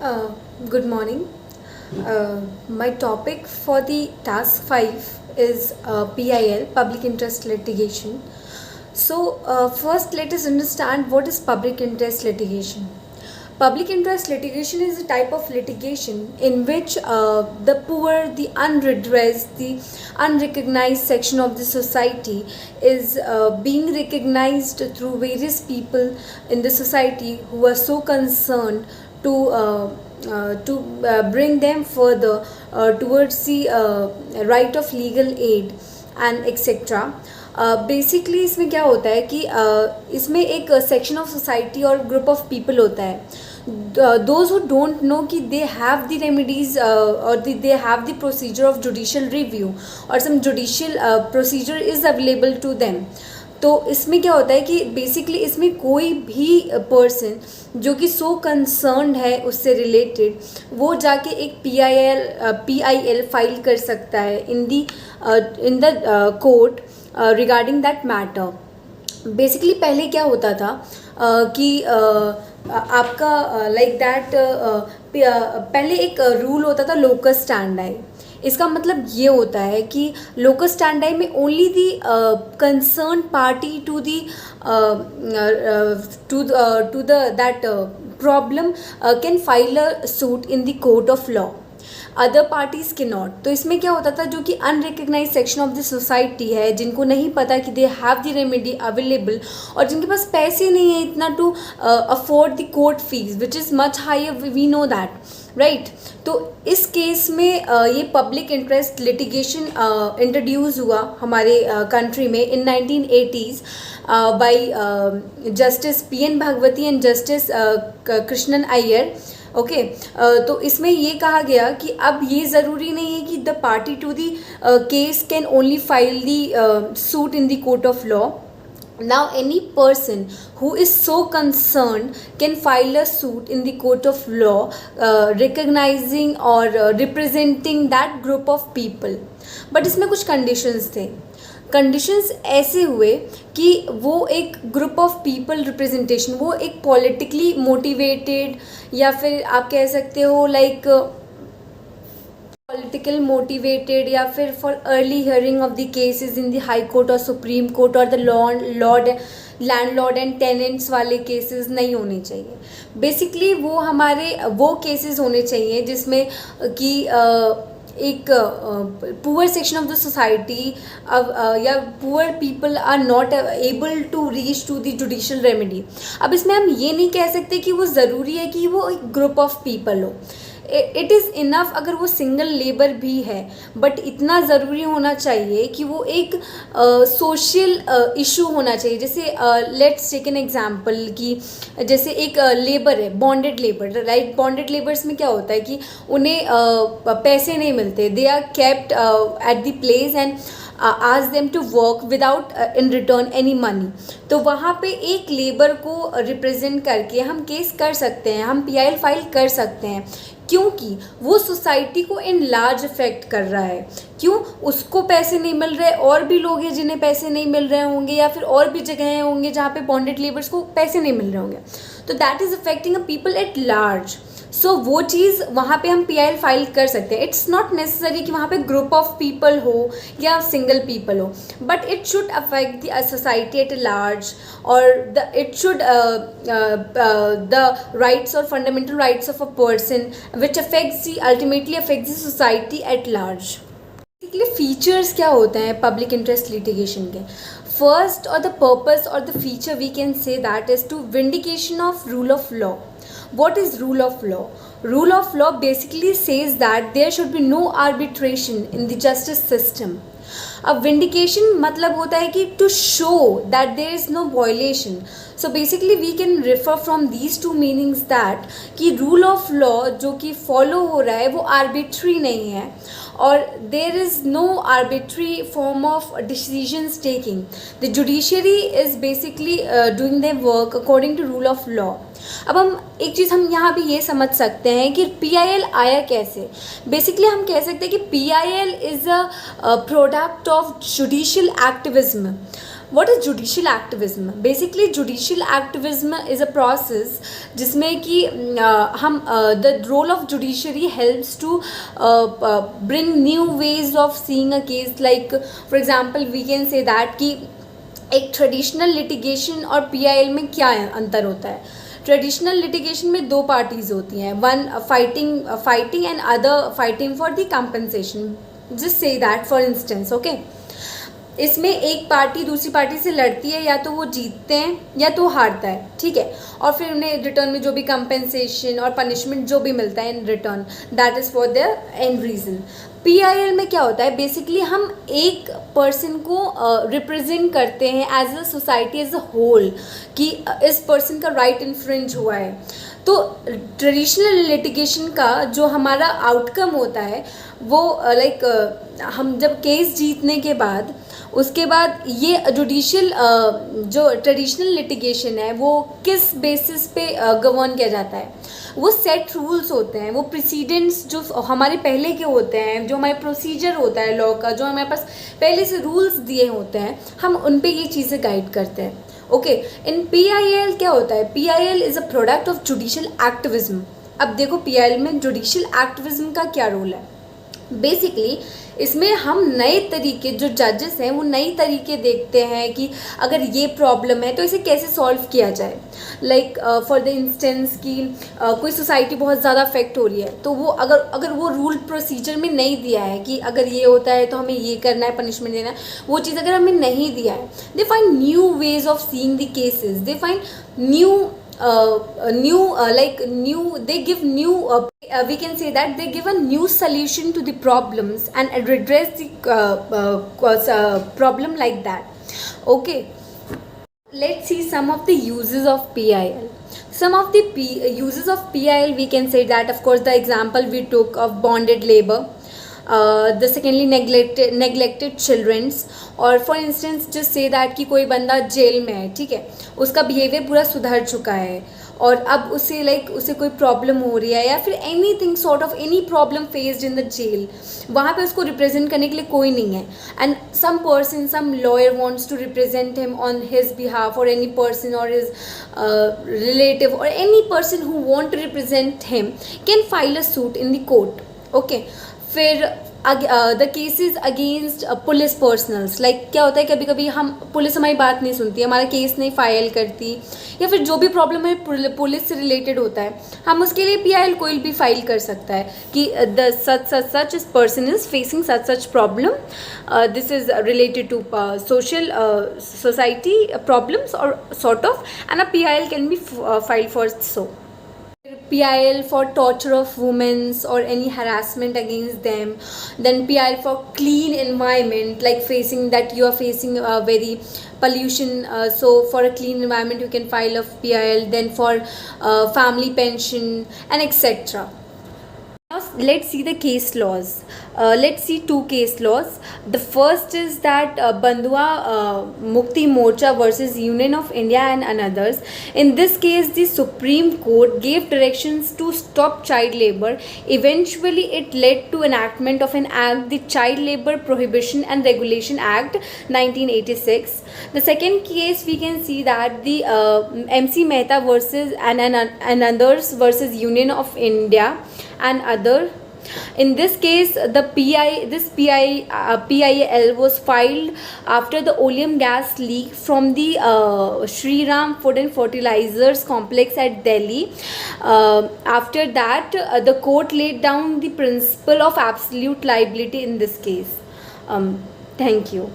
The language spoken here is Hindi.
Uh, Good morning. My topic for the task 5 is PIL, Public Interest Litigation. First, let us understand what is public interest litigation. Public interest litigation is a type of litigation in which the poor, the unredressed, the unrecognized section of the society is being recognized through various people in the society who are so concerned to bring them further towards the right of legal aid and etc. Basically इसमें क्या होता है कि इसमें एक सेक्शन ऑफ सोसाइटी और ग्रुप ऑफ पीपल होता है दोज हु डोंट नो कि दे हैव द रेमेडीज और they have the procedure of judicial review और some judicial procedure is available to them. तो इसमें क्या होता है कि बेसिकली इसमें कोई भी पर्सन जो कि सो कंसर्न्ड है उससे रिलेटेड वो जाके एक PIL फाइल कर सकता है इन the court regarding that matter. Basically पहले क्या होता था कि आपका लाइक दैट पहले एक रूल होता था लोकस स्टैंडाई. इसका मतलब ये होता है कि लोकस स्टैंडाई में only the concern party to the that problem can file a suit in the court of law. Other parties can not. तो इसमें क्या होता था जो कि unrecognised section of the society है जिनको नहीं पता कि they have the remedy available और जिनके पास पैसे नहीं है इतना to afford the court fees which is much higher, we know that right. तो इस केस में ये पब्लिक इंटरेस्ट लिटिगेशन इंट्रोड्यूस हुआ हमारे कंट्री में in 1980s by Justice PN Bhagwati and Justice Krishnan Iyer. Okay तो इसमें ये कहा गया कि अब ये ज़रूरी नहीं है कि the party to the case can only file the suit in the court of law. Now any person who is so concerned can file a suit in the court of law recognizing or representing that group of people. But इसमें कुछ conditions थे. कंडीशंस ऐसे हुए कि वो एक ग्रुप ऑफ पीपल रिप्रेजेंटेशन, वो एक पॉलिटिकली मोटिवेटेड या फिर आप कह सकते हो लाइक पॉलिटिकल मोटिवेटेड या फिर for early hearing of the cases in the high court और सुप्रीम कोर्ट और द लैंडलॉर्ड एंड टेनेंट्स वाले केसेस नहीं होने चाहिए. बेसिकली वो हमारे वो केसेस होने चाहिए जिसमें कि एक poor section of the society या poor people are not able to reach to the judicial remedy. अब इसमें हम ये नहीं कह सकते कि वो ज़रूरी है कि वो एक ग्रुप ऑफ पीपल हो. इट इज़ इनफ अगर वो सिंगल लेबर भी है, बट इतना ज़रूरी होना चाहिए कि वो एक सोशल इशू होना चाहिए. जैसे लेट्स टेक एन एग्जांपल कि जैसे एक लेबर है, bonded labour right. Bonded labours में क्या होता है कि उन्हें पैसे नहीं मिलते, they are kept at the place and ask them to work without in return any money. तो वहाँ पे एक लेबर को रिप्रेजेंट करके हम केस कर सकते हैं, हम PIL फाइल कर सकते हैं क्योंकि वो सोसाइटी को इन लार्ज इफेक्ट कर रहा है. क्यों? उसको पैसे नहीं मिल रहे, और भी लोग हैं जिन्हें पैसे नहीं मिल रहे होंगे या फिर और भी जगहें होंगे जहाँ पे बॉन्डेड लेबर्स को पैसे नहीं मिल रहे होंगे. तो that is affecting a people at large. So वो चीज़ वहाँ पे हम PIL फाइल कर सकते हैं. इट्स नॉट नेसेसरी कि वहाँ पे ग्रुप ऑफ पीपल हो या सिंगल पीपल हो, but it should affect the society at large और इट शुड द राइट्स और fundamental rights of a person which ultimately affects the society at large. Basically features क्या होते हैं पब्लिक इंटरेस्ट लिटिगेशन के? फर्स्ट और द पर्पस और the feature we can say that is to vindication of rule of law. What is rule of law? Rule of law basically says that there should be no arbitration in the justice system. अब vindication मतलब होता है कि to show that there is no violation. So basically we can refer from these two meanings that कि rule of law जो कि follow हो रहा है वो arbitrary नहीं है और there is no arbitrary form of decisions taking. The judiciary is basically doing their work according to rule of law. अब हम एक चीज़ हम यहाँ भी ये समझ सकते हैं कि PIL आया कैसे. बेसिकली हम कह सकते हैं कि PIL is a product of judicial activism. What is judicial activism? Basically judicial activism is a process जिसमें कि हम the role of judiciary helps to bring new ways of seeing a case. Like for example we can say that कि एक ट्रेडिशनल लिटिगेशन और पीआईएल में क्या अंतर होता है. ट्रेडिशनल लिटिगेशन में दो पार्टीज होती हैं, one fighting and other fighting for the compensation. Just say that for instance. Okay, इसमें एक पार्टी दूसरी पार्टी से लड़ती है, या तो वो जीतते हैं या तो हारता है, ठीक है, और फिर उन्हें रिटर्न में जो भी कंपेंसेशन और पनिशमेंट जो भी मिलता है in return, that is for the end reason. PIL में क्या होता है, बेसिकली हम एक पर्सन को रिप्रेजेंट करते हैं as a society as a whole, कि इस पर्सन का राइट इन्फ्रिंज हुआ है. तो ट्रेडिशनल लिटिगेशन का जो हमारा आउटकम होता है वो लाइक हम जब केस जीतने के बाद उसके बाद ये जुडिशियल जो ट्रेडिशनल लिटिगेशन है वो किस बेसिस पे गवर्न किया जाता है. वो सेट रूल्स होते हैं, वो प्रेसिडेंट्स जो हमारे पहले के होते हैं, जो हमारे प्रोसीजर होता है लॉ का, जो हमारे पास पहले से रूल्स दिए होते हैं, हम उन पे ये चीज़ें गाइड करते हैं. ओके, इन पीआईएल क्या होता है, PIL is a product of judicial activism. अब देखो पीआईएल में जुडिशियल एक्टिविज्म का क्या रोल है. बेसिकली इसमें हम नए तरीके, जो जजेस हैं वो नई तरीके देखते हैं कि अगर ये प्रॉब्लम है तो इसे कैसे सॉल्व किया जाए. लाइक फॉर द इंस्टेंस कि कोई सोसाइटी बहुत ज़्यादा अफेक्ट हो रही है, तो वो अगर वो रूल प्रोसीजर में नहीं दिया है कि अगर ये होता है तो हमें ये करना है, पनिशमेंट देना है, वो चीज़ अगर हमें नहीं दिया है, they find new ways of seeing the cases, they find they give new we can say that they give a new solution to the problems and redress the problem like that. Okay, let's see some of the uses of PIL. Some of the uses of PIL, we can say that of course the example we took of bonded labor, the secondly neglected children's, और for instance just say that कि कोई बंदा जेल में है, ठीक है, उसका बिहेवियर पूरा सुधर चुका है और अब उसे उसे कोई प्रॉब्लम हो रही है या फिर anything sort of any problem faced in the jail, वहाँ पे उसको रिप्रेजेंट करने के लिए कोई नहीं है, and some lawyer wants to represent him on his behalf, और एनी पर्सन और हिज रिलेटिव और any person who want to represent him can file a suit in the court. Okay, फिर the cases against police personnels, like क्या होता है कभी कभी हम पुलिस हमारी बात नहीं सुनती, हमारा केस नहीं फाइल करती, या फिर जो भी प्रॉब्लम है पुलिस से रिलेटेड होता है, हम उसके लिए पीआईएल कोई भी फाइल कर सकता है कि द सच इस person is facing such problem, this is related to social society problems और sort of, and a PIL can be file for so. PIL for torture of women or any harassment against them. Then PIL for clean environment, like facing that you are facing a very pollution, so for a clean environment you can file a PIL. Then for family pension and etc. Now let's see the case laws. Let's see two case laws. The first is that Bandhua Mukti Morcha versus Union of India and others. In this case, the Supreme Court gave directions to stop child labor. Eventually, it led to enactment of an act, the Child Labor Prohibition and Regulation Act 1986. The second case we can see that the MC Mehta versus and others versus Union of India and other. In this case, PIL was filed after the oleum gas leak from the Shri Ram Food and Fertilizers complex at Delhi. After that, the court laid down the principle of absolute liability in this case. Thank you.